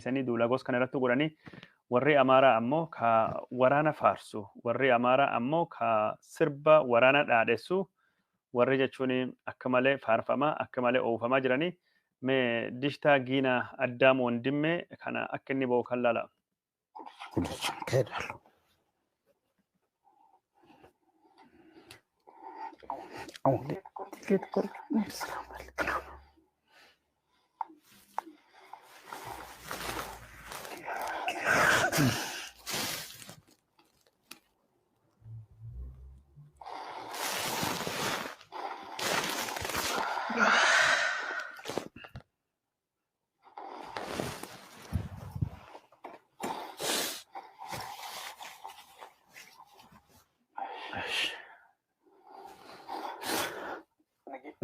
dhageessanii duula gosa kana irratti godhanii warri Amaaraa ammoo ka waraana faarsu warri Amaaraa ammoo ka sirba waraana dhaadheessu warri jechuun akka malee faarfamaa akka malee oofamaa jiranii mee dishtaa giinaa addaam wondimmee kana akka inni ba'u kan laala.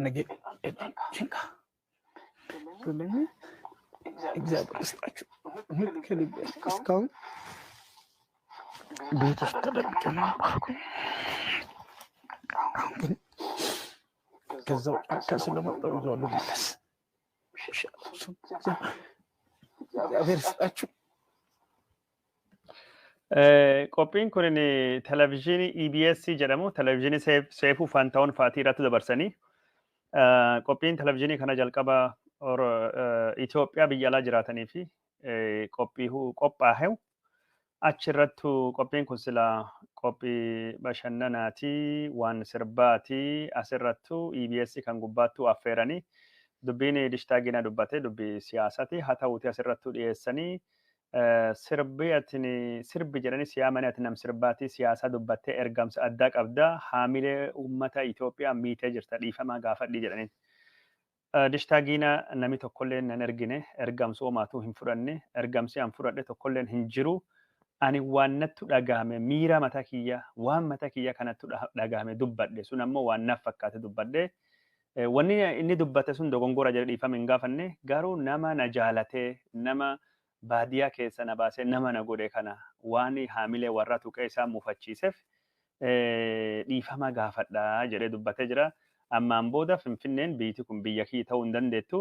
Nage cinka problemi እግዚአብሔር ይስጣችሁ ከልብ እስካሁን ቤት ውስጥ ተደብቄ ነው ግን ከዛው ጫካ ስለመጣሁ ይዘው ልመለስ እግዚአብሔር ይስጣችሁ qophiin kun televezyiinii EBS jedhamu televezyiinii seefuu faantaawwan faatii irratti dabarsanii qophiin televezyiinii kana jalqaba Itoophiyaa biyya alaa jiraatanii fi qophaa'e achirrattu qophiin kun sila qophii bashannanaati waan sirbaati asirrattu EBS kan gubbaattu affeeranii dubbiin dishtaa giinaa dubbate dubbii siyaasaati haa ta'uuti asirrattu dhiyeessanii sirbi jedhanii siyaamanii ati nam sirbaati siyaasaa dubbattee ergamsa addaa qabda haamilee uummata Itoophiyaa miitee jirta dhiifamaa gaafadhii jedhaniin. Dishtaa giinaa namni tokkollee nan ergine ergamsa uumaatu hin fudhanne ergamsi an fudhadhe tokkollee hin jiru ani waan nattu dhagahame miira mata kiyya waan mata kiyya kanattu dhagahame dubbadhe sun ammoo waan naaf fakkaate dubbadhe wanni inni dubbate sun dogongora jedhe dhiifame hin gaafanne garuu nama na jaalatee nama baadiyaa keessa na baasee nama na godhe kana waan haamilee warra tuqee isaa muufachiiseef dhiifama gaafadhaa jedhee dubbatee jira. Ammaan booda Finfinneen biyyi kun biyya kiyya ta'uu hin dandeettu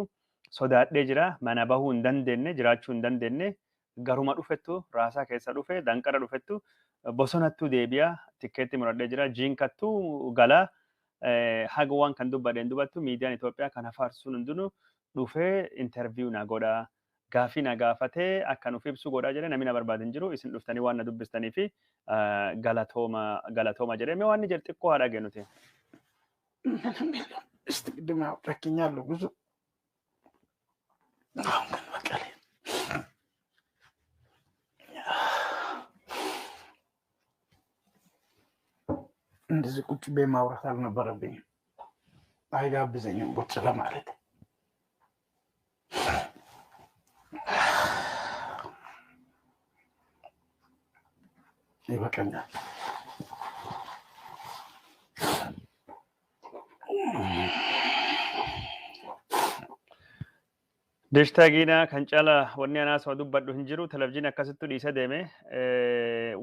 sodaadhee jira mana bahuu hin dandeenye jiraachuu hin dandeenye garuma dhufettu raasaa keessa dhufe danqara dhufettu bosonattuu deebi'a tikkeetti muradhee jira jiinkattuu galaa haga waan kan dubbadheen dubattu miidiyaan Itoophiyaa kana faarsuun hundinuu dhufee interviyuu na godhaa. Gaafii na gaafatee akka nuuf ibsu godhaa jedhee namni na barbaadu hin jiru isin dhuftanii waan na dubbistanii fi galatooma jedhee mee waan inni jedhu xiqqoo haa dhageenyu nuti. Isti qidima rakkeenyaallu guzu kan maqalee እንደዚህ ቁጭ ቤ ማውራት አልነበረብኝም አይጋብዘኝም ቁጭ ለማለት ይበቃኛል Dishtaa giinaa kan caala wanni anaas waa dubbadhu hin jiru televezyiinii akkasittu dhiisa deeme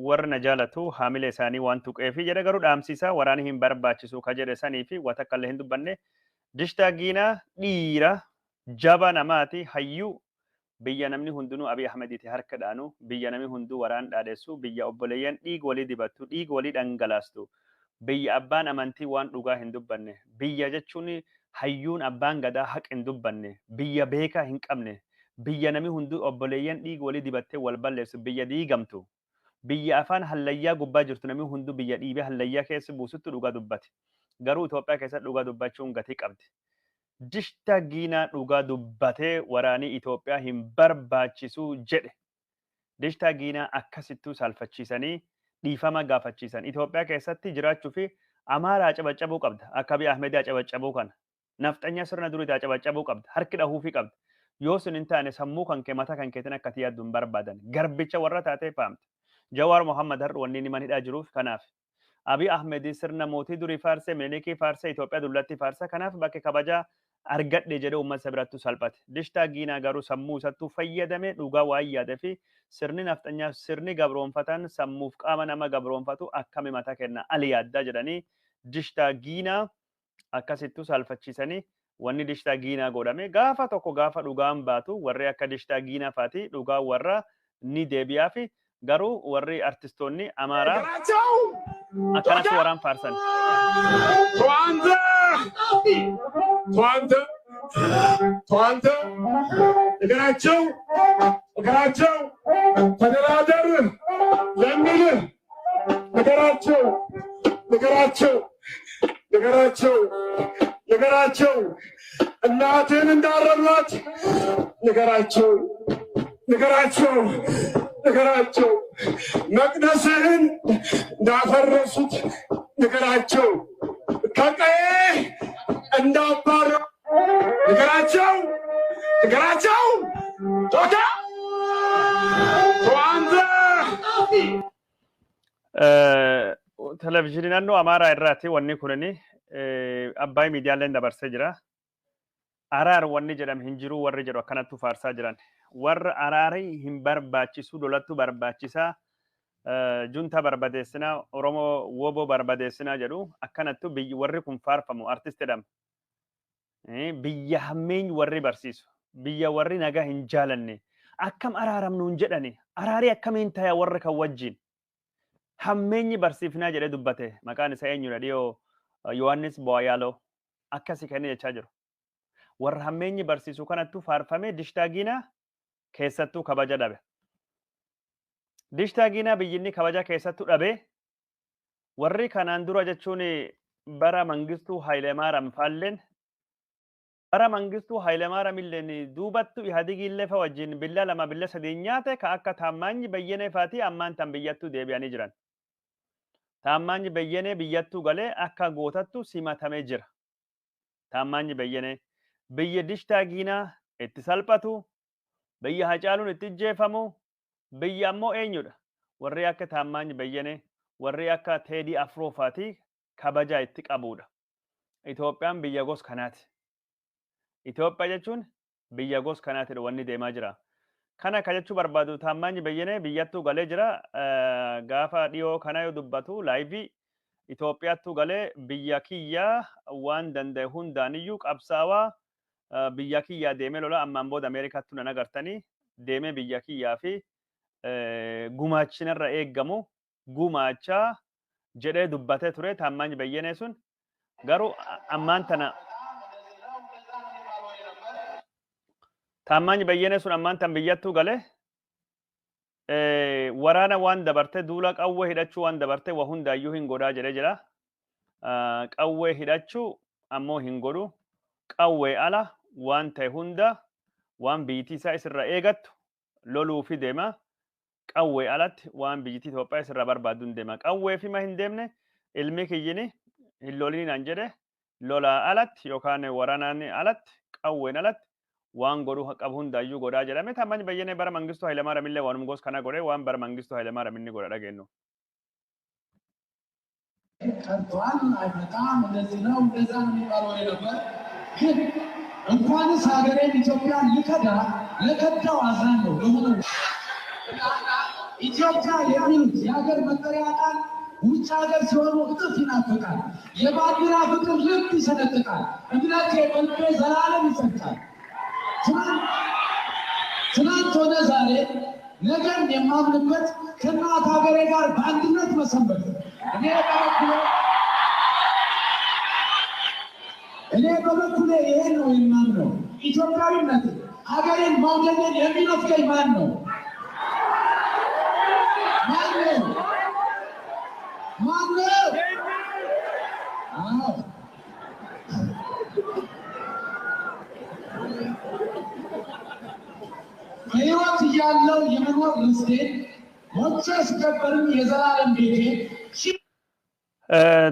warra na jaalatu haamilee isaanii waan tuqeefi jedhe garuu dhaamsiisaa waraanii hin barbaachisu ka jedhe sanii fi waan takka illee hin dubbanne dishtaa giinaa dhiira jaba namaati hayyuu biyya namni hundinuu Abiy Ahmediiti harka dhaanu biyya namni hunduu waraan dhaadheessu biyya obboleeyyan dhiig walii dibattu dhiig walii dhangalaastu biyya abbaan amantii waan dhugaa hin dubbanne biyya jechuun hayyuun abbaan gadaa haqa hin dubbanne biyya beekaa hin qabne biyya namni hunduu obboleeyyan dhiig walii dibattee wal balleessu biyya diigamtu biyya afaan hallayyaa gubbaa jirtu namni hunduu biyya dhiibee hallayyaa keessa buusutti dhugaa dubbate garuu Itoophiyaa keessatti dhugaa dubbachuun gatii qabdi. Dishtaa giinaa dhugaa dubbatee waraanii Itoophiyaa hin barbaachisu jedhe. Dishtaa giinaa akkasittuu saalfachiisanii dhiifama gaafachiisan Itoophiyaa keessatti jiraachuu fi Amaaraa cabaccabuu qabda akka Abiy Ahmedii cabaccabuu kana. Nafxanya sirna durii cabaccabuu qabda harki dhahuufii qabda yoo sun hin taane sammuu kan kee mataa kan keetiin akka yaaddu hin barbaadan garbicha warra taatee faamte Jawaar Mohammad har'a wanni inni manidhaa jiruuf kanaaf Abiy Ahmed sirna mootii durii faarsee Minilikii faarsee Itoophiyaa dullatti faarsee kanaaf bakka kabajaa argadhe jedhee uummata biratti salphate dishtaa giinaa garuu sammuu isattuu fayyadamee dhugaa waan yaadee fi sirni nafxanyaa sirni gabroonfatan sammuuf qaama nama gabroonfatu akkami mataa kenna ali yaaddaa jedhanii dishtaa giinaa akkasittuu saalfachiisanii wanni dishtaa giinaa godhame gaafa tokko gaafa dhugaan baatu warri akka dishtaa giinaa faati dhugaa warra ni deebi'aa fi garuu warri artistoonni amaaraa akkanatti waraan faarsan. እግራቸው ተደራደር ለሚል ንገራቸው እናትን እንዳረሏት ንገራቸው መቅደስህን እንዳፈረሱት ንገራቸው ከቀዬ እንዳባረ ንገራቸው ቶታ ተዋንተ televizyiinii naannoo Amaaraa irraati wanni kunini Abbaay miidiyaaleen dabarsee jira. Araar wanni jedhame hin jiru warri jedhu akkanattu faarsaa jiran. Warra araarii hin barbaachisu lolattu barbaachisaa junta barbadeessinaa Oromoo woboo barbadeessinaa jedhu akkanattu warri kun faarfamu artist jedhama. Biyya hammeeny warri barsiisu. Biyya warri nagaa hin jaalanne. Akkam araaramnu hin jedhani. Araarii akkamiin ta'a warra kan wajjin. Hammeenyi barsiifnaa jedhee dubbate maqaan isaa eenyudha dhiyoo Yohaannis Booyaaloo akkasi kennee jechaa jiru. Warra hammeenyi barsiisu kanattu faarfamee dishtaagiinaa keessattuu kabaja dhabe. Dishtaagiinaa biyyinni kabaja keessattuu dhabe warri kanaan dura jechuun bara Mangistuu Hayilemaariyaam faalleen bara Mangistuu Hayilemaariyaam illeen duubattu Ihaadigillee fa wajjin billa lama billa sadii nyaate ka akka Taammaanyi Bayyenee faatii ammaan tan biyyattuu deebi'anii jiran. Taammaanyi Bayyenee biyyattuu galee akka gootattu simatamee jira. Taammaanyi Bayyenee biyya dishtaagiinaa itti salphatu, biyya hacaaluun itti jeefamu, biyya ammoo eenyudha? Warri akka Taammaanyi Bayyenee, warri akka Teedii Afroo faatii kabajaa itti qabudha. Itoophiyaan biyya gos kanaati. Itoophiyaa jechuun biyya gos kanaatidha wanni deemaa jira. Kana ka jechuu barbaadu Taammaanyi Bayyenee biyyattuu galee jira. Gaafa dhiyoo kana yoo dubbatu laayivii Itoophiyaattuu galee biyya kiyyaa waan danda'e hundaaniyyuu qabsaawaa biyya kiyyaa deemee lola ammaan booda Ameerikaattuu nan agartanii deemee biyya kiyyaa fi gumaachinarra eeggamu gumaachaa jedhee dubbatee ture Taammaanyi Bayyenee sun garuu ammaan tana Taammaanyi Bayyenee sun ammaan tan biyyattuu galee waraana waan dabarte duula qawwee hidhachuu waan dabarte waa hundaayyuu hin godhaa jedhee jira. Qawwee hidhachuu ammoo hin godhu. Qawwee ala waan ta'e hunda waan biyyittii isaa isirra eegattu loluu fi deema. Qawwee alatti waan biyyittii Itoophiyaa isirra barbaaddu hin deema. Qawwee fi ma hin deemne ilmi kiyyini hin loliinaan jedhe lolaa alatti yookaan waraanaan alatti qawween alatti waan godhu qabu hundaayyuu godhaa jedhame Taammaanyi Bayyenee bara Mangistuu Hayilemaariyaam illee waanuma gos kana godhe waan bara Mangistuu Hayilemaariyaam inni godha dhageenyu. ቀርቷል አይመጣም እንደዚህ ነው እንደዛ የሚባለው ነበር። ግን እንኳንስ ሀገሬን ኢትዮጵያን ለከዳው አዝናለሁ። ለሆነ ኢትዮጵያ የሚሉት የሀገር መጠሪያ ቃል ውጭ ሀገር ሲሆኑ እጥፍ ይናፍቃል። የባንዲራ ፍቅር ልብ ይሰነጥቃል። እምነቴ በልቤ ዘላለም ይጸድቃል። ትናንት ሆነ ዛሬ ነገን የማምንበት ከእናት ሀገሬ ጋር በአንድነት መሰንበት እኔ በበኩሌ ይሄን ነው የማምነው። ኢትዮጵያዊነት ሀገሬን መውደድን የሚነፍገኝ ማን ነው? በሕይወት እያለሁ የመኖር ርስቴን ሞቼ ስቀበርም የዘላለም ቤቴ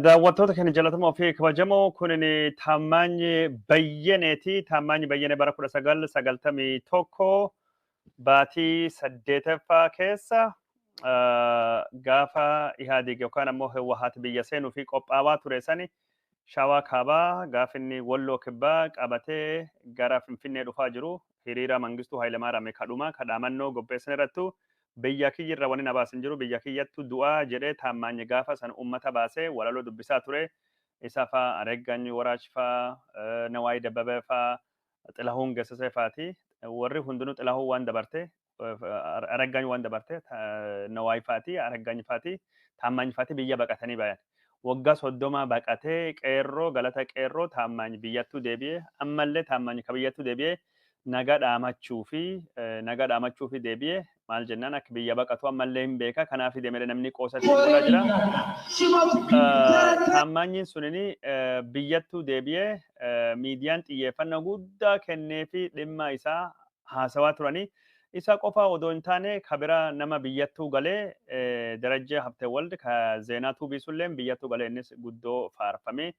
daawwattoota keenya jaallatamoo fi kabajamoo kunin Taammaanyi Bayyeneeti. Taammaanyi Bayyenee bara 1991 baatii 8ffaa keessa gaafa Ihaadig yookaan ammoo Hewwahaat biyya seenuu fi qophaawaa ture sani Shawaa Kaabaa gaafa inni Walloo Kibbaa qabatee gara Finfinnee dhufaa jiru hiriira Mangistuu Hayilemaariyaam kadhuma kadhaamannoo qopheessan irrattu biyya kiyyirra wani na baasin jiru biyya kiyyattu du'aa jedhee Taammaanyi gaafa san ummata baasee walaloo dubbisaa ture. isa faa Areggaany Waraash faa Nawaay Dabbabee faa Xilahuun Gassasee faati warri hundinuu Xilahuu waan dabarte Areggaany waan dabarte Nawaay faati Areggaany faati Taammaany faati biyya baqatanii bayan. Waggaa 30 baqatee qeerroo galata qeerroo Taammaany biyyattuu deebi'ee ammallee Taammaany ka biyyattuu deebi'ee naga dhaamachuu fi deebi'ee maal jennaan akka biyya baqatu ammallee hin beeka kanaaf deemee namni qoosatti godhaa jira. Taammaanyiin sunini biyyattuu deebi'ee miidiyaan xiyyeeffannoo guddaa kennee fi dhimma isaa haasawaa turanii isa qofa odoo hin taane kabira nama biyyattuu galee Darajjee Habtewald ka zeenaa tuubisulleen biyyattuu galee innis guddoo faarfamee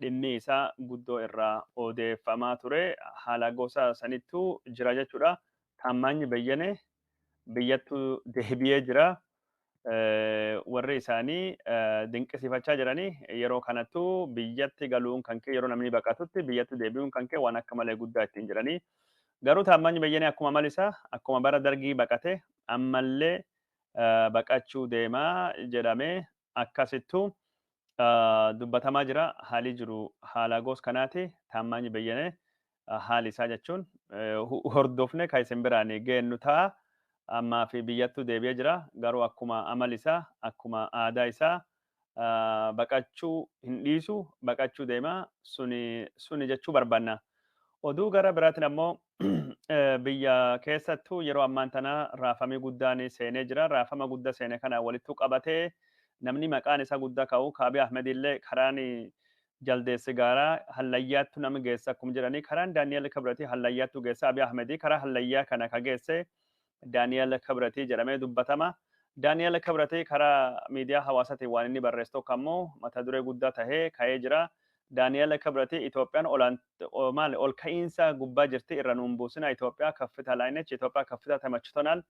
dhimmi isaa guddoo irraa odeeffamaa ture haala gosa sanittuu jira jechuudha. Taammaanyi Bayyanee biyyattuu deebi'ee jira. Warri isaanii dinqisiifachaa jiranii yeroo kanattuu biyyatti galuun kan kee yeroo namni baqatutti biyyatti deebi'uun kan kee waan akka malee guddaa ittiin jiranii. Garuu Taammaanyi Bayyanee akkuma malisaa akkuma bara dargii baqate ammallee baqachuu deemaa jedhamee akkasittuu dubbatamaa jira. Haalli jiru haala gosa kanaati. Taammaanyi Bayyanee haali isaa jechuun hordofne kan isin biraan geennu ta'a. Ammaa fi biyyattuu deebi'ee jira. Garuu akkuma amali isaa akkuma aadaa isaa baqachuu hin dhiisu baqachuu deemaa suni jechuu barbaanna. Oduu gara biraatiin ammoo biyya keessattuu yeroo ammaan tana raafamii guddaan seenee jira. Raafama guddaa seene kana walittuu qabatee namni maqaan isaa guddaa ka'u Kaabii Ahmedillee karaan jaldeessi gaaraa hallayyaattu nama geessa akkuma jedhanii karaan Daani'el Kibratii hallayyaattu geessa Abiy Ahmedii karaa hallayyaa kana ka geesse Daani'el Kibratii jedhamee dubbatama. Daani'el Kibratii karaa miidiyaa hawaasaatiin waan inni barreessu kammoo mata duree guddaa tahee ka'ee jira. Daani'el Kibratii Itoophiyaan ol ka'iinsa gubbaa jirti irra nuun buusina Itoophiyaa kaffita laayinech Itoophiyaa kaffita tamachitonal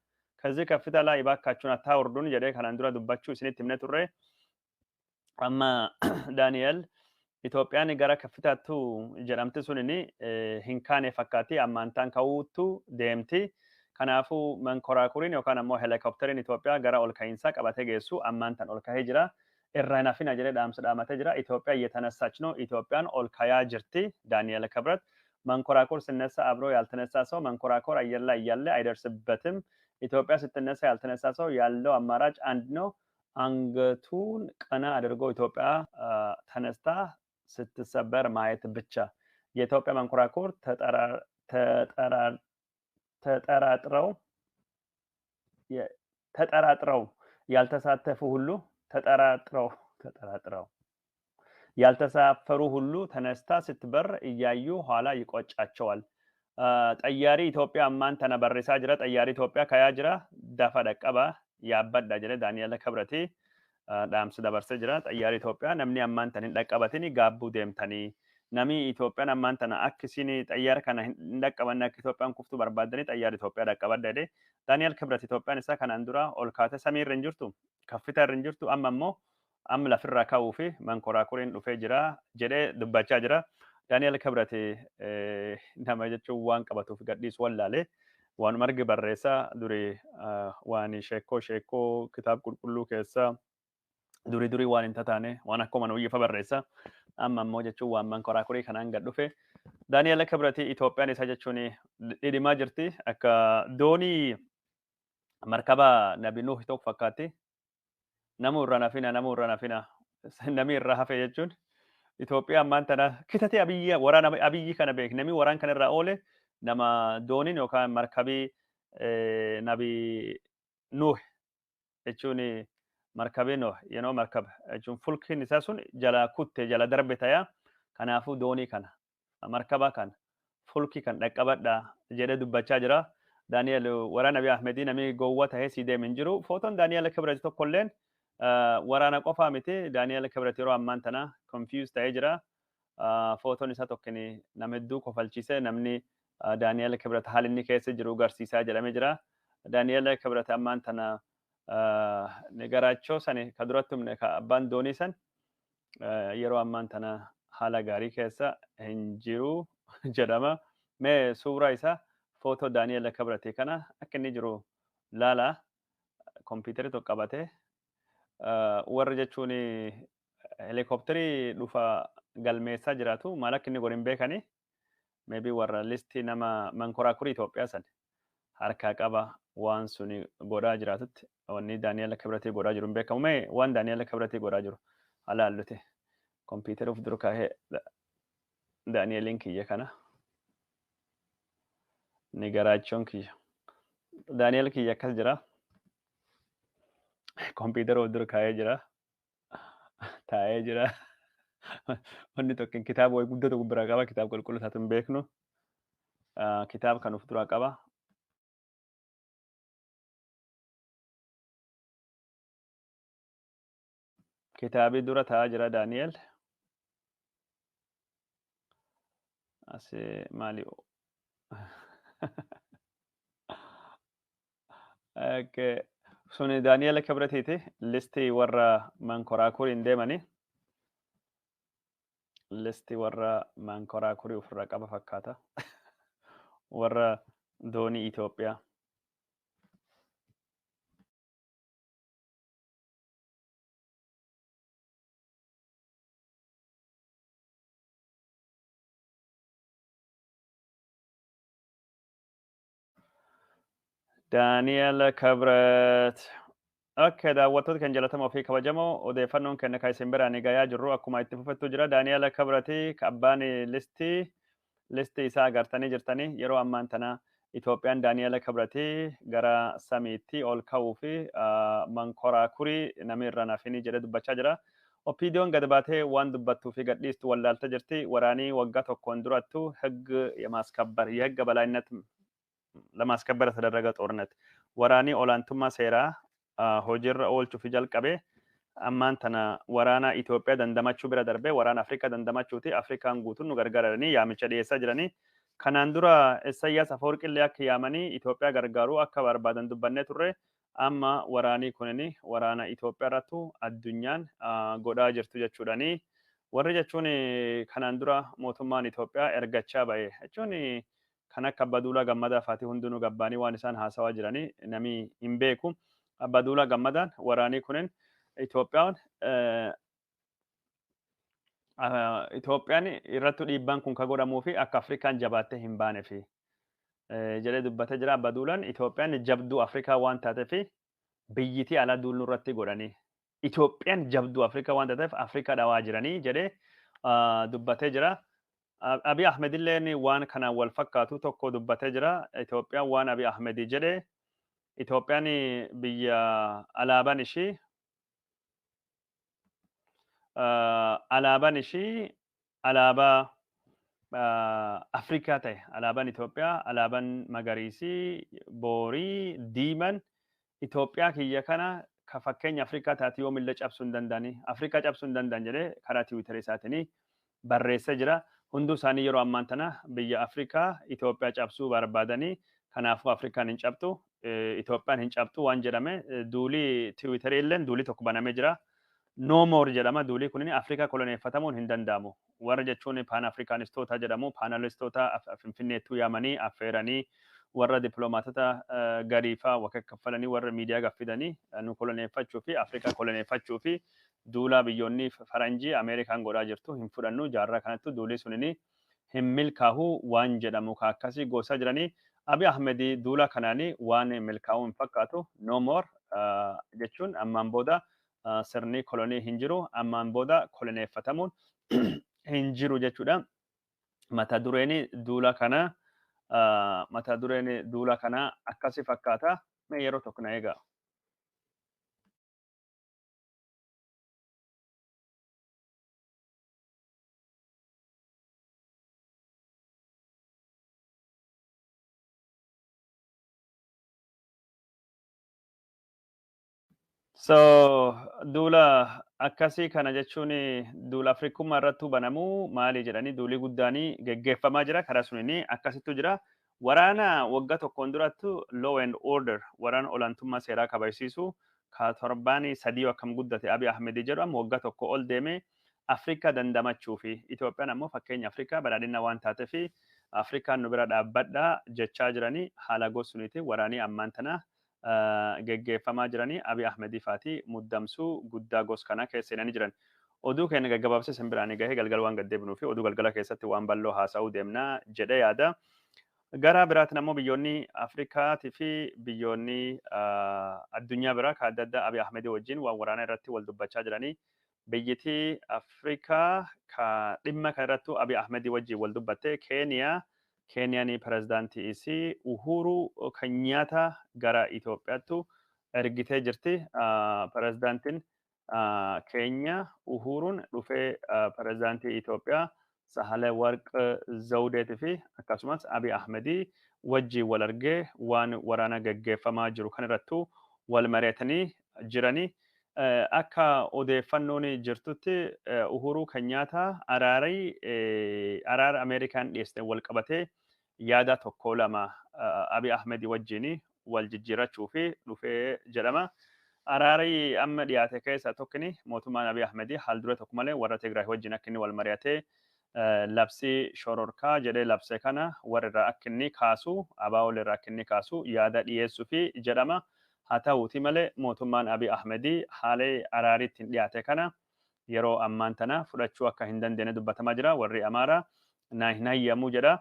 ከዚህ ከፍታ ላይ እባካችሁን አታወርዱን jedhee kanaan dura dubbachuu isinitti himne turre. Amma Daani'el Itoophiyaan gara kaffitaattu jedhamti sunini hin kaane fakkaatti ammaantaan ka'uuttu deemti. Kanaafuu mankoraakuriin yookaan ammoo helikopteriin Itoophiyaa gara ol ka'iinsaa qabatee geessu ammaantaan ol kahee jira. Irra nafina jedhee dhaamsa dhaamatee jira. ኢትዮጵያ እየተነሳች ነው። ኢትዮጵያን ኦል ካያ ጅርቲ ዳንኤል ክብረት መንኮራኮር ስነሳ አብሮ ያልተነሳ ሰው መንኮራኮር አየር ላይ እያለ አይደርስበትም። ኢትዮጵያ ስትነሳ ያልተነሳ ሰው ያለው አማራጭ አንድ ነው። አንገቱን ቀና አድርጎ ኢትዮጵያ ተነስታ ስትሰበር ማየት ብቻ። የኢትዮጵያ መንኮራኮር ተጠራጥረው ያልተሳተፉ ሁሉ ተጠራጥረው ያልተሳፈሩ ሁሉ ተነስታ ስትበር እያዩ ኋላ ይቆጫቸዋል። ጠያሪ ኢትዮጵያ አማን ተነበርሳ ጅራ ጠያሪ ኢትዮጵያ ከያ ጅራ ዳፋ ደቀባ ያበዳ ጅረ ዳንኤል ክብረቲ ዳምስ ደበርሰ ጅራ ጠያሪ ኢትዮጵያ ነምኒ አማን ተን ደቀበትኒ ጋቡ ደምተኒ ነሚ ኢትዮጵያን አማን ተና አክሲኒ ጠያር ከና እንደቀበና ኢትዮጵያን ኩፍቱ በርባደኒ ጠያሪ ኢትዮጵያ ደቀበዳ ደ ዳንኤል ክብረት ኢትዮጵያን እሳ ከናንዱራ ኦልካተ ሰሚር እንጅርቱ ከፍታ እንጅርቱ አማሞ am lafirra kaa'uu fi mankoraakuriin dhufee jira jedhee dubbachaa jira. Daani'el Kibrati nama jechuun waan qabatuuf gadhiisu wallaalee waan margi barreessaa durii waan sheekoo kitaaba qulqulluu keessaa durii waan hin tataane waan akkuma nuyyifa barreessaa amma ammoo jechuun waan mankoraakurii kanaan gad dhufe. Daani'el Kibrati Itoophiyaan isa jechuun dhidhimaa jirti akka doonii markaba Nabi Nuh tokko fakkaatti. Namu irra nafina nami irra hafe jechuun Itoophiyaa ammaan tana kitati waraana abiyyi kana beek nami waraan kana irra oole nama dooniin yookaan markabii Nabi Nuh jechuun markabii Nuh yeroo markaba jechuun fulkiin isaa sun jala kutte jala darbe taya kanaafuu doonii kana markaba kana fulki kan dhaqqabadha jedhee dubbachaa jira. Daani'el waraana Abiy Ahmedii nami gowwa tahee si deemin jiru footoon Daani'el Kibrati tokkolleen waraana qofaa miti Daani'el Kibrati yeroo ammaan tana confused ta'ee jira. Footoon isaa tokkini nama hedduu kofalchiisee namni Daani'el Kibrati haala inni keessa jiru garsiisaa jedhamee jira. Daani'el Kibrati ammaan tana garaachoo sani ka duratti humne ka abbaan doonii san yeroo ammaan tana haala gaarii keessa hin jiru jedhama. Mee suuraa isaa footoo Daani'el Kibrati kana akka inni jiru laala kompiitari tokko qabatee warra jechuun helikopterii dhufa galmeessaa jiraatu maal akka inni godhu hin beekani. Maybe warra listii nama mankoraakuri Itoophiyaa san harkaa qaba waan suni godhaa jiraatutti wanni Daani'eel Kibratii godhaa jiru hin beekamu. Mee waan Daani'eel Kibratii godhaa jiru alaalluti kompiitara of dura kaa'ee Daani'eeliin kiyya kana ni garaachuun kiyya. Daani'eel kiyya akkas jira. Kompiitara of dura kaa'ee jira. Taa'ee jira. Wanni tokko kitaaba wayii guddaa tokko biraa qaba. Kitaaba qulqulluu isaatu hin beeknu. Kitaaba kan of duraa qaba. Kitaabii dura taa'aa jira Daani'eel. Asii maali? Suni Daani'eel Kibratiiti. Listii warra mankoraakuriin deemanii. Listii warra mankoraakurii ofirraa qaba fakkaata. Warra doonii Itoophiyaa. Daani'eel Kibrat. Akka daawwattoota kan jalatamoo fi kabajamoo odeeffannoon kenna kan isin biraan gayaa jirru akkuma itti fufettu jira. Daani'eel Kibratii abbaan listii isaa agartanii jirtanii yeroo ammaan tana Itoophiyaan Daani'eel Kibratii gara samiitti ol ka'uu fi mankoraakurii namni irra nafini jedhee dubbachaa jira. Opiidiyoon gad baatee waan dubbattuu fi gadhiistu wallaalta jirti. Waraanii waggaa tokkoon durattu የህግ በላይነት ለማስከበር የተደረገ ጦርነት ወራኒ ኦላንቱማ ሴራ hojiirra oolchuuf jalqabe ammaan tana waraana Itoophiyaa dandamachuu bira darbee waraana Afrikaa dandamachuuti Afrikaan guutuun nu gargaaranii yaamicha dhiyeessaa jiranii. Kanaan dura Isaayyaas Afeworqillee akka yaamanii Itoophiyaa gargaaruu akka barbaadan dubbannee turre amma waraanii kunini waraana Itoophiyaa irrattu addunyaan godhaa jirtu jechuudhani. Warri jechuun kanaan dura mootummaan Itoophiyaa ergachaa ba'e jechuun kan akka Abbaduulaa Gammadaa fa'aati hundinuu gabbaanii waan isaan haasawaa jiranii namni hin beeku. Abbaduulaa Gammadaan waraanii kunin Itoophiyaan irrattu dhiibbaan kun ka godhamuu fi akka Afrikaan jabaattee hin baane fi jedhee dubbatee jira. Abbaduulaan Itoophiyaan jabduu Afrikaa waan taateef biyyitii alaa duuluu irratti godhanii Itoophiyaan jabduu Afrikaa waan taateef Afrikaa dhawaa jiranii jedhee dubbatee jira. Abiy Ahmed illee waan kanaan wal fakkaatu tokko dubbatee jira. Itoophiyaan waan Abiy Ahmed jedhee Itoophiyaan biyya alaabaan ishii alaabaa Afrikaa ta'e alaabaan Itoophiyaa alaabaan magariisii boorii diiman Itoophiyaa kiyya kana ka fakkeenya Afrikaa taate yoo millee cabsuu hin danda'anii Afrikaa cabsuu hin danda'an jedhee karaa tiwiitarii isaatiin barreessee jira. Hunduu isaanii yeroo ammaan tana biyya Afrikaa Itoophiyaa cabsuu barbaadanii kanaafuu Afrikaan hin cabtu Itoophiyaan hin cabtu waan jedhame duulii tiwiitarii illeen duulii tokko banamee jira. No more jedhama duulii kunin Afrikaa koloneeffatamuun hin danda'amu. Warra jechuun paan Afrikaanistoota jedhamu paanalistoota Finfinneettuu yaamanii affeeranii warra dippiloomaatota gariifaa wakkaffalanii warra miidiyaa gaffidanii nu koloneeffachuu fi Afrikaa koloneeffachuu fi duulaa biyyoonni faranjii Ameerikaan godhaa jirtu hin fudhannu jaarraa kanattu duulii sunini hin milkaa'u waan jedhamu akkasii goosaa jiranii. Abiy Ahmed duula kanaanii waan milkaa'uu hin fakkaatu no more jechuun ammaan booda sirni kolonii hin jiru ammaan booda koloneeffatamuun hin jiru jechuudha. Mata dureen duula kana akkasii fakkaata. Mee yeroo tokko na eegaa. So duula akkasii kana jechuun duula Afrikummaa irrattuu banamuu maali jedhanii duulii guddaanii geggeeffamaa jira. Karaa sunini akkasittu jira. Waraana waggaa tokkoon durattu law and order waraana olaantummaa seeraa kabachiisu ka torbaanii sadii akkam guddate Abiy Ahmed jedhamu waggaa tokko ol deemee Afrikaa dandamachuu fi Itoophiyaan ammoo fakkeenya Afrikaa badhaadhina waan taateef Afrikaan nu bira dhaabbadhaa jechaa jiranii haala gosuuniiti waraanii ammaan tana geggeeffamaa jiranii Abiy Ahmed faati muddamsuu guddaa gos kana keessa seenanii jiran. oduu keenya gaggabaabsee simbiraanii gahee galgal waan gaddeebinuu fi oduu galgala keessatti waan bal'oo haasa'uu deemnaa jedhee yaada. Gara biraatiin ammoo biyyoonni Afrikaatii fi biyyoonni addunyaa biraa kan adda addaa Abiy Ahmed wajjin waan waraanaa irratti wal dubbachaa jiranii. Biyyattii Afrikaa ka dhimma kan irrattu Abiy Ahmed wajjin wal dubbatte Keeniyaan pirezidaantii isii Uhuru Kenyaata gara Itoophiyaattu ergitee jirti. Pirezidaantiin Keenya Uhuruun dhufee pirezidaantii Itoophiyaa Sahaalawarq Zawudeetii fi akkasumas Abiy Ahmed wajjin wal argee waan waraana gaggeeffamaa jiru kan irrattu wal mari'atanii jiranii. Akka odeeffannoon jirtutti Uhuru Kenyaata araara Ameerikaan dhiyeessite wal qabatee yaada tokko lama Abiy Ahmed wajjin wal jijjiirachuu fi dhufee jedhama. Araarri amma dhiyaate keessaa tokkini mootummaan Abiy Ahmed haal dura tokko malee warra Tigraay wajjin akka inni wal mari'atee labsii shororkaa jedhee labse kana warra akka inni kaasu ABO'n irraa akka inni kaasu yaada dhiyeessuu fi jedhama. Haa ta'uuti malee mootummaan Abiy Ahmed haala araarii ittiin dhiyaate kana yeroo ammaan tana fudhachuu akka hin dandeenye dubbatamaa jira. Warri Amaaraa hin hayyamu jedha.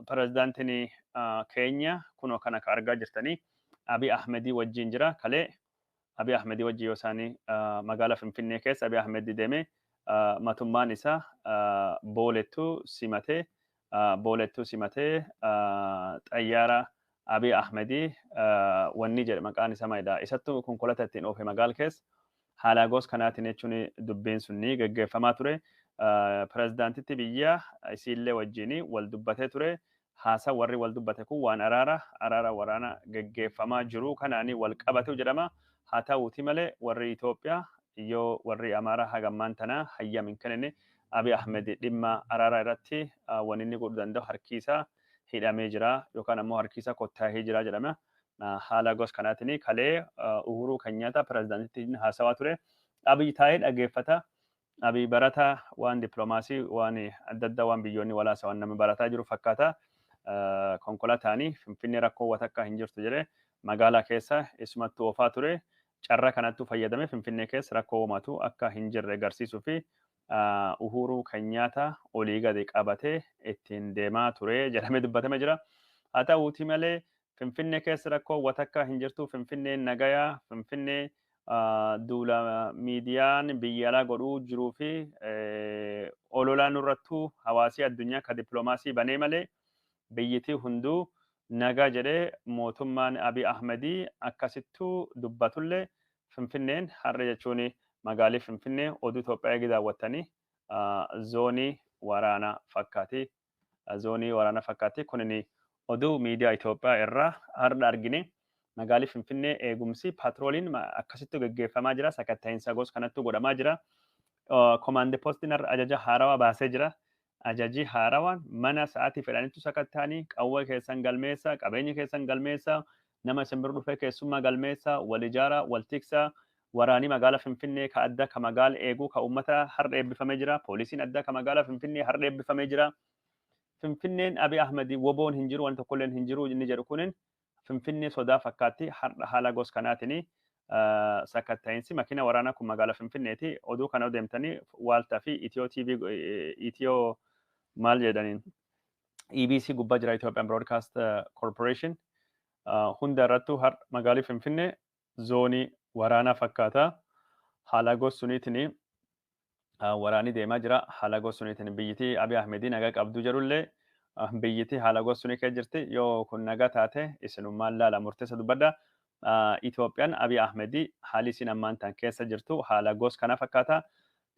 Pirezidaantiin Keenya kunoo kana ka argaa jirtanii Abiy Ahmed wajjin jira. Kalee Abiy Ahmed wajjin yoo isaanii magaalaa Finfinnee keessa Abiy Ahmed deemee mootummaan isaa boolettuu simatee xayyaara Abiy Ahmed wanni jedhe maqaan isaa maalidha. Isattuu konkolaataa ittiin oofe magaala keessa haala gosa kanaatiin jechuun dubbiin sun ni gaggeeffamaa ture. Pirezidaantitti biyya isiillee wajjin wal dubbatee ture. Haasaa warri wal dubbate kun waan araara waraana gaggeeffamaa jiru kanaanii wal qabatu jedhama. Haa ta'uuti malee warri Itoophiyaa yoo warri Amaaraa hagammaan tana hayyamin kennine Abiy Ahmed dhimma araaraa irratti waan inni godhuu danda'u harki isaa hidhamee jira yookaan ammoo harki isaa kottaa'ee jira jedhama. Haala gosa kanaatiin kalee Uhuru Kenyaata pirezidaantitti haasawaa ture. Abiy taa'ee dhageeffata. Abiy barataa waan dippiloomaasii waan adda addaa waan biyyoonni walaasa waan nama barataa jiru fakkaata. Konkolaataanii Finfinnee rakkoo watakka hin jirtu jedhee magaalaa keessa isumattuu oofaa ture. Carraa kanattuu fayyadamee Finfinnee keessa rakkoo uumatu akka hin jirre agarsiisuu fi Uhuru Kenyaata olii gadi qabatee ittiin deemaa ture jedhamee dubbatame jira. Haa ta'uuti malee Finfinnee keessa rakkoo watakka hin jirtu. Finfinneen nagayaa, Finfinnee duula miidiyaan biyya alaa godhuu jiruu fi ololaan irrattuu hawaasii addunyaa ka dippiloomaasii banee malee biyyittii hunduu nagaa jedhee mootummaan Abiy Ahmed akkasittuu dubbatullee Finfinneen har'a jechuun magaalii Finfinnee oduu Itoophiyaa eegi daawwattanii zoonii waraanaa fakkaati. Zoonii waraanaa fakkaati. Kunin oduu miidiyaa Itoophiyaa irraa har'a argine magaalii Finfinnee eegumsi paatrooliin akkasittuu gaggeeffamaa jira. Sakatta'iinsa gosa kanattuu godhamaa jira. Komaandii poostiin har'a ajaja haarawaa baasee jira. Ajaji haarawaan mana sa'aatii fedhanitti sakatta'anii qawwee keessan galmeessa, qabeenya keessan galmeessa, nama simbir dhufee keessummaa galmeessa, wal ijaaraa, wal tiksaa, waraanii magaalaa Finfinnee ka adda ka magaala eeguu ka uummata har'a eebbifamee jira. Poolisiin adda ka magaalaa Finfinnee har'a eebbifamee jira. Finfinneen Abiy Ahmed woboon hin jiru, waan tokkolleen hin jiru inni jedhu kunin Finfinnee sodaa fakkaatti har'a haala gosa kanaatiin sakatta'iinsi makiina waraanaa kun magaalaa Finfinneeti. Oduu kana deemtanii Waaltaa fi Itiyoo maal jedhaniin EBC gubbaa jira Ethiopian Broadcast Corporation hunda irrattuu har'a magaalii Finfinnee zoonii waraanaa fakkaata. Haala gosa suniitiin waraanii deemaa jira. Haala gosa suniitiin biyyittii Abiy Ahmed nagaa qabdu jedhullee biyyittii haala gosa sunii keessa jirti. Yoo kun nagaa taate isinummaan laala murteessa dubbadha. Itoophiyaan Abiy Ahmed haalli isin ammaan tan keessa jirtu haala gosa kana fakkaata.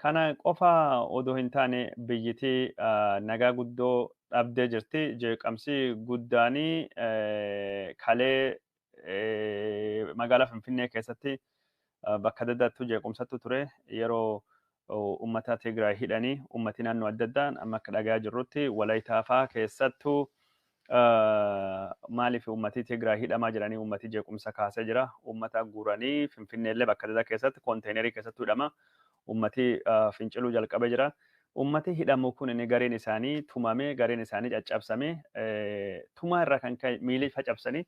Kana qofa odoo hin taane biyyittii nagaa guddoo dhabdee jirti. Jeeqamsi guddaanii kalee magaalaa Finfinnee keessatti bakka adda addaattuu jeequmsattu ture. Yeroo uummata Tigraay hidhanii uummati naannoo adda addaan amma akka dhagaa jirrutti Walaytaa fa'aa keessattuu maaliif uummati Tigraay hidhamaa jiranii uummati jeequmsa kaasee jira. Uummata guuranii Finfinneellee bakka adda addaa keessatti konteenerii keessattuu hidhama. Uummati finciluu jalqabee jira. Uummati hidhamu kun gareen isaanii tumamee gareen isaanii caccabsamee tumaa irraa kan ka'e miilii facabsanii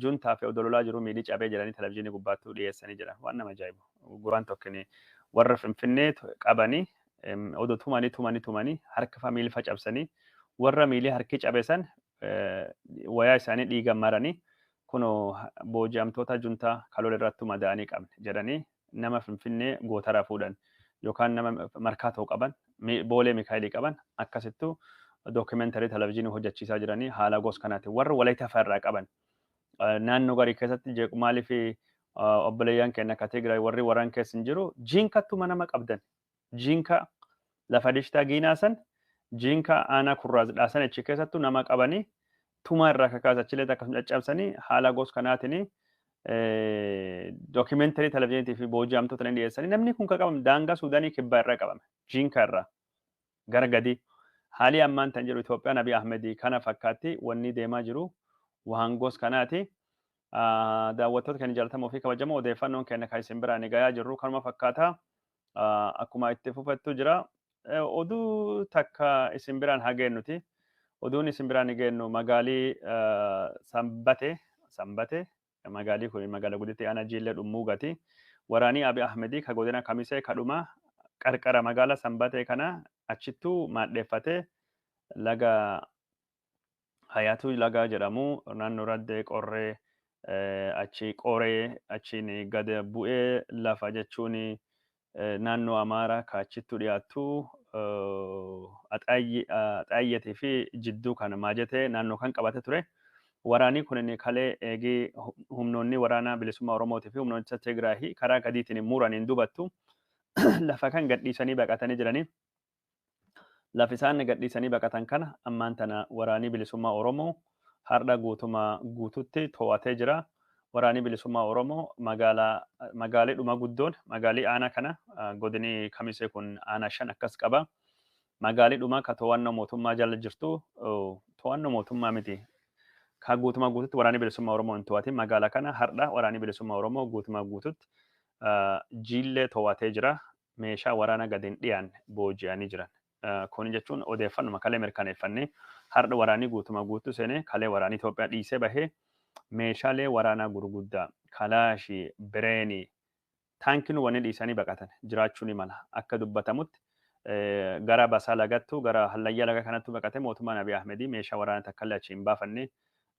juntaa fi odololaa jiru miilii cabee jiranii televizyiinii gubbaattuu dhiyeessanii jira. Waan nama ajaa'ibu. Guraan tokkini warra Finfinnee qabanii odoo tumanii harka miila facabsanii warra miilii harki cabesan wayaa isaanii dhiigan maranii kunoo booji'amtoota juntaa kalola irratti madaa'anii qabne jedhanii nama Finfinnee gootaraa fuudhan yookaan nama markaatoo qaban boolee Mikaayilii qaban akkasittuu dookimentari televizyiinii hojjechiisaa jiranii haala gosa kanaatiin warra Walaayittaa fa'aa qaban naannoo garii keessatti jeequ maaliif obboleeyyan keenya akka Tigraay warri waraan keessa hin jiru jiinkattuma nama qabdan jiinka lafa dishtaa giinaasan jiinka aanaa kurraas dhaasan achi keessattuu nama qabanii tuma irraa kakaasaa achilee akkasuma caccabsanii haala gosa kanaatiin dookimentari televizyiiniitii fi booji'amtoota ni dhiyeessanii namni kun kan qabame daangaa Suudaanii kibbaa irraa qabame jiinka irraa gara gadii haalii ammaan tan jedhu Itoophiyaan Abiy Ahmedii kana fakkaatti wanni deemaa jiru waan gosa kanaati. Daawwattoota keenya jaallatamoo fi kabajamoo odeeffannoon keenya kan isin biraan gahaa jirru kanuma fakkaata akkuma itti fufettu jira. Oduu takka isin biraan hageennuti. Oduun isin biraan geennu magaalii Sanbate magaalii kun magaalaa guddittii ana jiillee dhummuugati. Waraanii Abiy Ahmedii ka godina Kamisee kadhuma qarqara magaalaa Sanbate kana achittuu maadheeffatee laga Hayaatu laga jedhamu naannoo Raddee Qorree achi qoree achiin gad bu'ee lafa jechuun naannoo Amaaraa ka achittuu dhiyaattu axaayyetii fi jidduu kan maajatee naannoo kan qabate ture. Waraanii kun kalee eegee humnoonni waraanaa bilisummaa Oromootii fi humnoonni Tigraay karaa gadiitiin muraniin dubattu lafa kan gadhiisanii baqatanii jiranii. Lafi isaan gadhiisanii baqatan kana ammaan tana waraanii bilisummaa Oromoo har'a guututti to'atee jira. Waraanii bilisummaa Oromoo magaalii dhuma guddoon magaalii aanaa kana godinii Kamisee kun aanaa 5 akkas qaba. Magaalii dhuma ka to'annoo mootummaa jala jirtu to'annoo mootummaa miti. Ka guututti waraanii bilisummaa Oromoo hin to'atin magaalaa kana har'a waraanii bilisummaa Oromoo guututti jiillee to'atee jira. Meeshaa waraana gadiin dhiyaanne booji'anii jiran. Kun jechuun odeeffannuma kalee mirkaneeffannee har'a waraanii guutuu seenee kalee waraanii Itoophiyaa dhiisee bahee meeshaalee waraanaa gurguddaa kalaashii bireenii taankiin wanni dhiisanii baqatan jiraachuun mala akka dubbatamutti gara basaa lagattu gara hallayyaa laga kanatti baqate mootummaan Abiy Ahmedii meeshaa waraanaa takkallee achi hin baafannee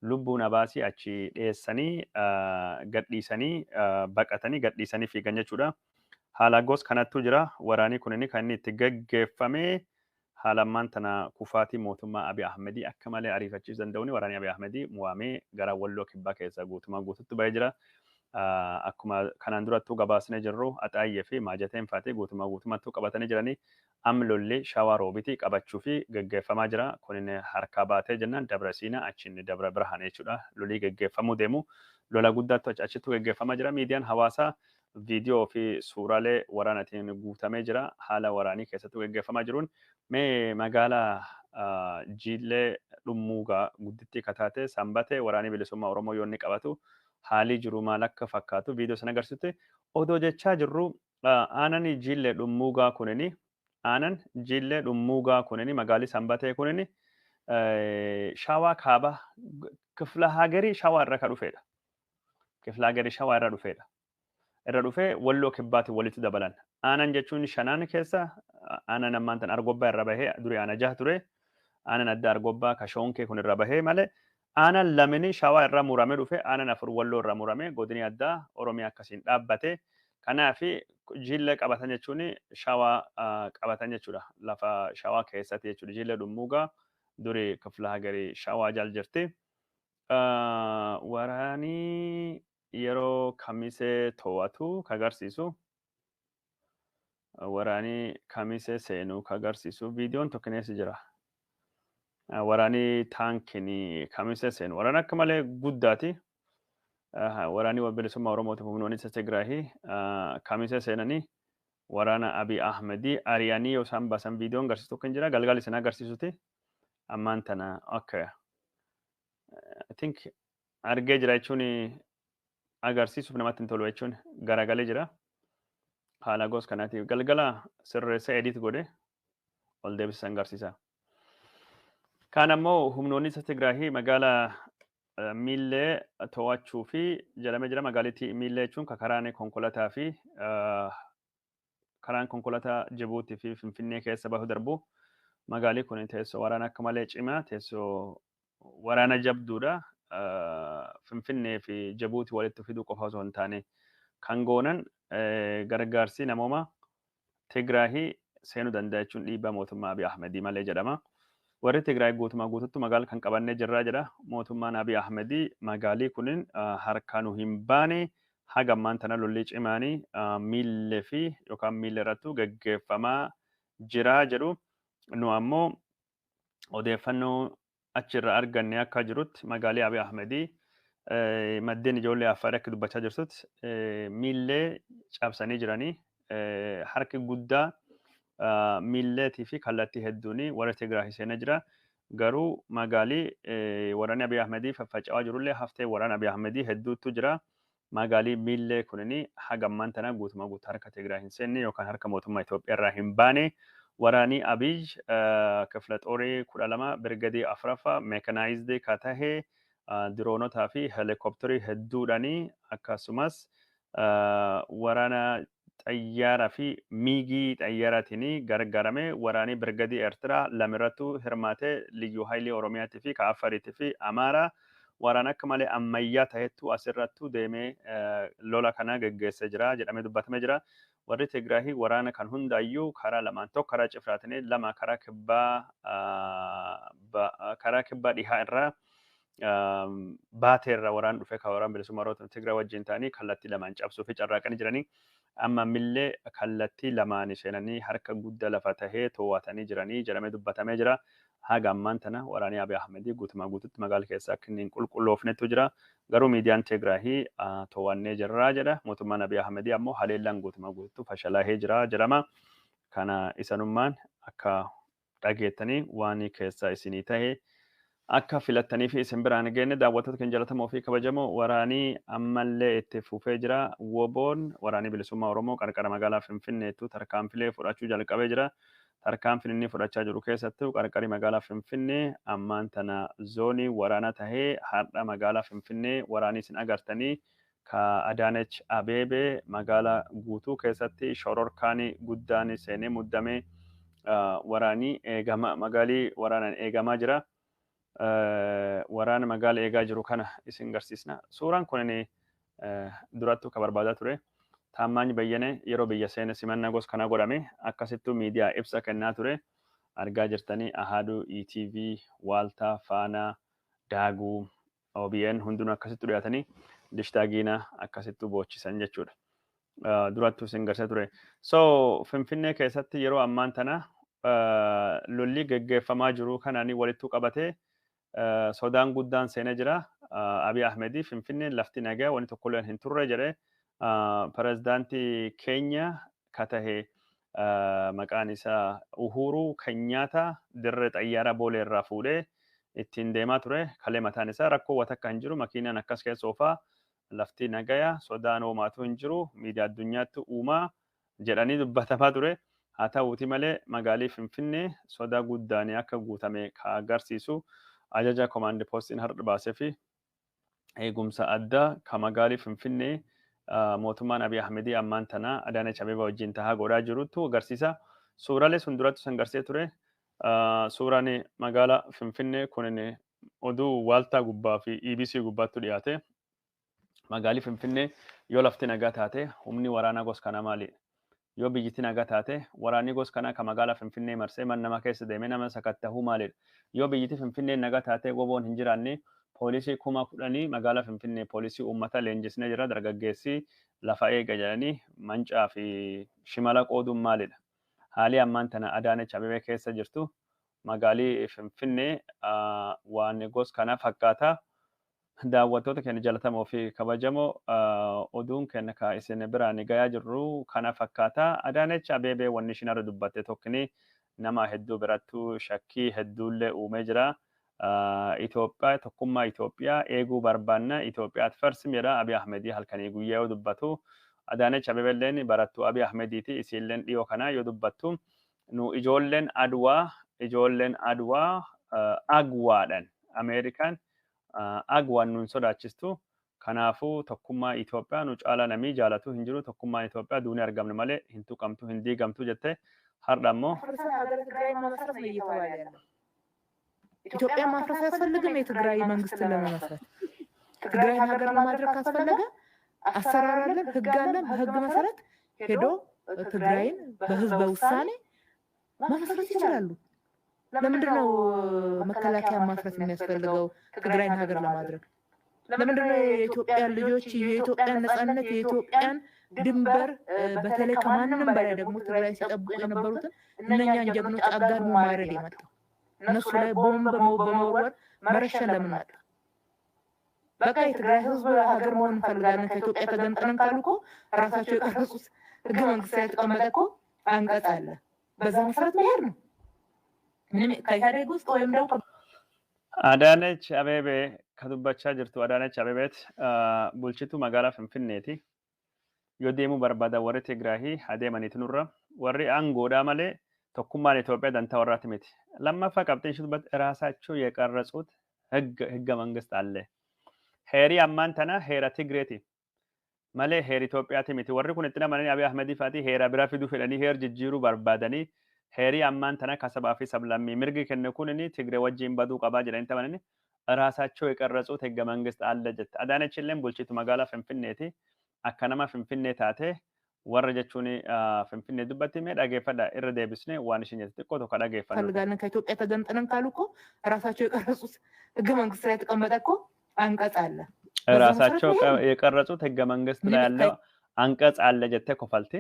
lubbuun abaasii achi dhiyeessanii gadhiisanii baqatanii gadhiisanii fiigan jechuudha. Haala gosa kanattu jira waraanii kunini kan inni itti gaggeeffamee haala ammaan tana kufaatii mootummaa Abiy Ahmedii akka malee ariifachiisuu danda'uun waraanii Abiy Ahmedii mu'amee gara walloo kibbaa keessa guututti bahee jira. Akkuma kanaan durattuu gabaasnee jirru axaayyee fi maajateen faatee guutummaatti qabatanii jiranii amma lolli shawaa roobitii qabachuu fi gaggeeffamaa jira. Kun harkaa baatee jennaan Dabra Siinaa achiin Dabra Birhaan jechuudha. Lolii gaggeeffamuu deemu lola guddaatu achittuu gaggeeffamaa jira. Miidiyaan hawaasaa viidiyoo fi suuraalee waraanatiin guutamee jira. Haala waraanii keessatti gaggeeffamaa jiruun mee magaalaa jiillee dhummuugaa guddittii kataate Sanbate waraanii bilisummaa Oromoo yoo inni qabatu haalii jiru maal akka fakkaatu viidiyoo sana agarsiisutti odoo jechaa jirru aanan jiillee dhummuugaa kunini magaalii Sanbatee kunini shawaa kaaba kifla hagerii shawaa irra ka dhufeedha. Kifla hagerii shawaa irra dhufeedha. Irra dhufee walloo kibbaatiin walitti dabalan. Aanan jechuun shanaan keessa aanan ammaan tan argobbaa irra bahee durii aana 6 ture. Aanan adda argobbaa ka shoonkee kun irra bahee malee aanan lamini shawaa irra muramee dhufe aanan 4 walloo irra muramee godinii addaa Oromiyaa akkasiin dhaabbate. Kanaaf jiillee qabatan jechuun shawaa qabatan jechuudha. Lafa shawaa keessatti jechuudha. Jiillee dhummuugaa durii kifla hagerii shawaa jal jirti. Waraanii yeroo Kamisee to'atu kagarsiisu waraanii Kamisee seenuu kagarsiisu viidiyoon tokkinees jira. Waraanii taankiin Kamisee seenu waraana akka malee guddaati. Waraanii bilisummaa Oromootiif humnoonni Tigraay Kamisee seenanii waraana Abiy Ahmedii ari'anii yoo isaan baasan viidiyoon agarsiisu tokko jira. Galgala isin agarsiisuti. Ammaan tana okay. I think argee jira jechuun agarsiisuuf namatti hin tolu jechuun garagalee jira. Haala gosa kanaatiif galgala sirreessa edit godhe ol deebisee agarsiisa. Kaan ammoo humnoonni Tigraay magaalaa miillee to'achuu fi jedhamee jira. Magaalittii miillee jechuun kakaraanee konkolaataa fi karaan konkolaataa Jibuutii fi Finfinnee keessa bahu darbu magaalli kun teessoo waraana akka malee cimaa teessoo waraana jabduudha. Finfinnee fi Jibuutii walitti fiduu qofa osoo hin taane kan goonan gargaarsi namooma Tigraahii seenuu danda'a jechuun dhiibbaa mootummaa Abiy Ahmedii malee jedhama. Warri Tigraay guutumaa guututti magaala kan qabannee jirraa jedha. Mootummaan Abiy Ahmedii magaalii kunin harkaan hin baane haga ammaan tana lolli cimaanii miillee fi yookaan miilla irrattu gaggeeffamaa jira jedhu. Nu ammoo odeeffannoo achirra arganne akka jirutti magaalii Abiy Ahmedii maddeen ijoollee Affaar akka dubbachaa jirtutti miillee cabsanii jiranii harki guddaa miilleetii fi kallattii hedduun warra Tigraay seenaa jira. Garuu magaalii waraanni Abiy Ahmedii faffaca'aa jirullee haftee waraana Abiy Ahmedii hedduutu jira. Magaalii miillee kunini haga ammaan tana guutumaa guutuu harka Tigraay hin seenne yookaan harka mootummaa Itoophiyaa irraa hin baane. Waraanni Abiy kifla xoorii 12 birgadii 4ffaa meekanaayizidii ka tahe diroonotaa fi helikopterii hedduudhaanii akkasumas waraana xayyaaraa fi miigii xayyaaraatiin gargaarame waraanni birgadii Eertiraa lamirrattu hirmaatee liyyuu haayilii Oromiyaatii fi Affaariitii fi Amaaraa waraana akka malee ammayyaa tahettu asirrattu deemee lola kana geggeessee jira jedhamee dubbatamee jira. Warri Tigraahii waraana kan hundaayyuu karaa lamaan tokko karaa cifraatanii lama karaa kibbaa dhihaa irraa baateerra waraan dhufe kan waraan bilisummaa Oromoo Tigraay wajjin ta'anii kallattii lamaan cabsuu fi carraaqanii jiranii. Amma millee kallattii lamaan seenanii harka guddaa lafa tahee to'atanii jiranii jedhamee dubbatamee jira. Haga ammaan tana waraanni Abiy Ahmedii guutumaa guututti magaalaa keessaa akka inni hin qulqulloofnetu jira. Garuu miidiyaan Tigraahii to'annee jirraa jedha. Mootummaan Abiy Ahmedii ammoo haleellaan guutumaa guututti fashalaahee jira jedhama. Kana isanummaan akka dhageettanii waan keessaa isinii tahee akka filattanii fi isin biraan geenne daawwattoota kan jaalatamoo fi kabajamoo waraanii ammallee itti fufee jira. Woboon waraanii bilisummaa Oromoo qarqara magaalaa Finfinneetu tarkaanfilee fudhachuu jalqabee jira. Tarkaanfiin inni fudhachaa jiru keessattuu qarqari magaalaa Finfinnee ammaan tana zoonii waraanaa tahee har'a magaalaa Finfinnee waraanii isin agartanii ka Adaanech Abeebee magaalaa guutuu keessatti shororkaanii guddaan seenee muddamee waraanii eegama magaalii waraanaan eegamaa jira. Waraana magaala eegaa jiru kana isin garsiisna. Suuraan kun durattuu ka barbaadaa ture. Taammaany Bayyanee yeroo biyya seene simannaa gosa kanaa godhame akkasittuu miidiyaa ibsa kennaa ture. Argaa jirtanii Ahaduu, ETV, Waaltaa, Faanaa, Daaguu, OBN hundinuu akkasittuu dhiyaatanii dishtaagiina akkasittuu boochisan jechuudha. Durattuu isin garsiisaa ture. So Finfinnee keessatti yeroo ammaan tana lolli geggeeffamaa jiru kanaan walittuu qabatee sodaan guddaan seenee jira. Abiy Ahmedii Finfinneen lafti nagaa wanti tokkolleen hin turre jedhee pirezidaantii keenya ka tahe maqaan isaa Uhuru Kenyaata dirree xayyaaraa Boolee irraa fuudhee ittiin deemaa ture. Kalee mataan isaa rakkoo watakka hin jiru makiinaan akkas keessa oofaa lafti nagaya sodaan uumaatu hin jiru miidiyaa addunyaatti uumaa jedhanii dubbatamaa ture. Haa ta'uuti malee magaalii Finfinnee sodaa guddaan akka guutame ka agarsiisu ajaja komaandi poostiin har'a baasee fi eegumsa addaa ka magaalii Finfinnee mootummaan Abiy Ahmedii ammaan tana Adaanech Abeebee wajjin tahaa godhaa jirutu agarsiisa. Suuraalee sun duratti san garsee ture. Suuraan magaalaa Finfinnee kun oduu Waaltaa gubbaa fi EBC gubbaattu dhiyaate. Magaalii Finfinnee yoo lafti nagaa taate humni waraanaa gosa kanaa maali? Yoo biyyittiin nagaa taate waraanni gosa kanaa ka magaalaa Finfinnee marsee man nama keessa deemee nama sakatta'uu maalidha? Yoo biyyittii Finfinnee nagaa taate woboon hin jiraanne poolisii 10,000 magaalaa Finfinnee poolisii uummata leenjisnee jira dargaggeessi lafa eega jedhanii mancaa fi shimala qooduun maalidha? Haalli ammaan tana Adaanech Abeebee keessa jirtu magaalii Finfinnee waan gosa kana fakkaata. Daawwattoota keenya jaalatamoo fi kabajamoo oduun keenya ka isin biraan gayaa jirru kana fakkaata. Adaanech Abeebee wanni ishiin irra dubbatte tokkini nama hedduu birattuu shakkii hedduullee uumee jira. Itoophiyaa tokkummaa Itoophiyaa eeguu barbaanna Itoophiyaatti farsimedha. Abiy Ahmedii halkanii guyyaa yoo dubbatu Adaanech Abeebeelleen barattuu Abiy Ahmediiti isiilleen dhiyoo kana yoo dubbattu nu ijoolleen adwaa agwaadhaan Ameerikaan agwaan nuun sodaachistu Kanaafuu tokkummaa Itoophiyaa nu caalaa namii jaalatu hin jiru tokkummaa Itoophiyaa duuni argamne malee hin tuqamtu hin diigamtu jettee har'a immoo ኢትዮጵያ ማፍረስ አያስፈልግም የትግራይ መንግስት ለመመስረት ትግራይ ሀገር ለማድረግ ካስፈለገ አሰራር አለን ህግ አለን በህግ መሰረት ሄዶ ትግራይን በህዝብ ውሳኔ ማፍረስ ይችላሉ ለምንድነው መከላከያ ማፍረስ የሚያስፈልገው ትግራይን ሀገር ለማድረግ ለምንድነው የኢትዮጵያ ልጆች የኢትዮጵያን ነፃነት የኢትዮጵያን ድንበር በተለይ ከማንንም በላይ ደግሞ ትግራይ ሲጠብቁ የነበሩትን እነኛን ጀግኖች አጋድሞ ማረድ የመጣው እነሱ ላይ ቦምብ በመወርወር መረሸን ለምን መጣ? በቃ የትግራይ ህዝብ ሀገር መሆን እንፈልጋለን ከኢትዮጵያ ተገንጥለን ካሉ እኮ ራሳቸው የቀረጹት ህገ መንግስት ላይ የተቀመጠ እኮ አንቀጽ አለ። በዛ መሰረት መሄድ ነው። ምንም ከኢህአዴግ ውስጥ ወይም ደግሞ አዳነች አቤቤ ከዱባቻ ጅርቱ አዳነች አቤቤት ቡልቺቱ መጋላ ፍንፍኔቲ ዮዴሙ በርባዳ ወረ ትግራሂ አዴመኒት ኑራ ወሪ አንጎዳ ማለ tokkummaan Itoophiyaa dantaa warraati miti. Lammaffaa qabxiin ishee ራሳቸው የቀረጹት ህገ መንግስት አለ። ሄሪ አማን ተና ሄራ ትግሬቲ ማለ ሄር ኢትዮጵያቲ miti. warri kun itti namananii Abiy Ahmed faati heera bira fidu fedhanii heer jijjiiruu barbaadanii heeri ammaan tana kasabaa fi sablammii mirgi kenne kunini Tigree wajjin baduu qabaa jedhanii tamananii ራሳቸው የቀረጹት ህገ መንግስት አለ jette. Adaanechilleen bulchitu magaalaa Finfinneeti. Akka nama Finfinnee taate warra jechuun Finfinnee dubbatti mee dhageeffadha irra deebisne waan ishin jette xiqqoo tokko dhageeffadha. ፈልጋለን ከኢትዮጵያ ተገንጥለን ካሉ እኮ ራሳቸው የቀረጹት ህገ መንግስት ላይ የተቀመጠ እኮ አንቀጽ አለ። ራሳቸው የቀረጹት ህገ መንግስት ላይ ያለው አንቀጽ አለ ጀተ ኮፋልቲ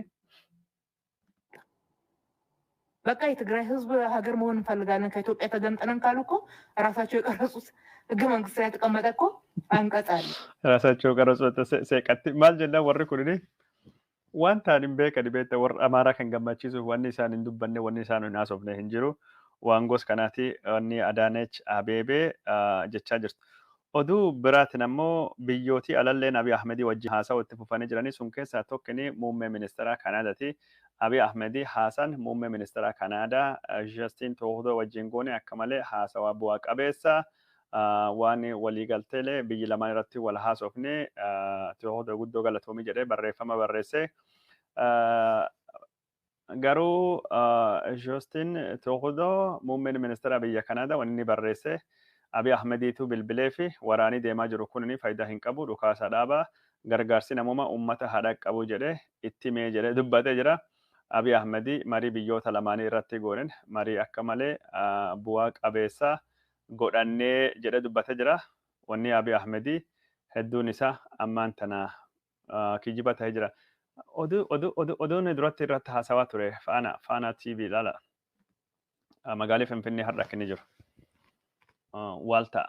በቃ የትግራይ ህዝብ ሀገር መሆን እንፈልጋለን ከኢትዮጵያ ተገንጥለን ካሉ እኮ ራሳቸው የቀረጹት ህገ መንግስት ላይ የተቀመጠ እኮ አንቀጽ አለ። ራሳቸው የቀረጹት ሰቀጥ ማል ጀላ ወር ኩኒ wanta hin beeka dibete war amara kan gammachiisu wanni isaan hin dubbanne wanni isaan hin haasofne hin jiru waan gos kanaati wanni Adaanech Abeebee jechaa jirtu. Oduu biraatiin ammoo biyyooti alalleen Abiy Ahmed wajjin haasaa itti fufanii jiranii sun keessaa tokkini muummee ministeera Kanaadaati. Abiy Ahmed haasan muummee ministeera Kanaadaa Justin Trudeau wajjin goone akka malee haasawaa bu'aa qabeessa waan waliigalteelee biyyi lamaan irratti wal haasofne Trudeau guddoo galatoomii jedhee barreeffama barreesse. Garuu Justin Trudeau muummeen ministeera biyya Kanaadaa waan inni barreesse Abiy Ahmediitu bilbilee fi waraanii deemaa jiru kunini faayidaa hin qabu dhukaasa dhaabaa gargaarsi namuma ummata hadha qabu jedhee itti mee jedhee dubbatee jira. Abiy Ahmed marii biyyoota lamaanii irratti goonen marii akka malee bu'aa qabeessa godhannee jedhee dubbatee jira. Wanni Abiy Ahmed hedduun isaa ammaan tana kijiba ta'ee jira. Oduun duratti irratti haasawaa ture faana TV ilaala. Magaalaa Finfinnee har'a akka inni jiru. Waalta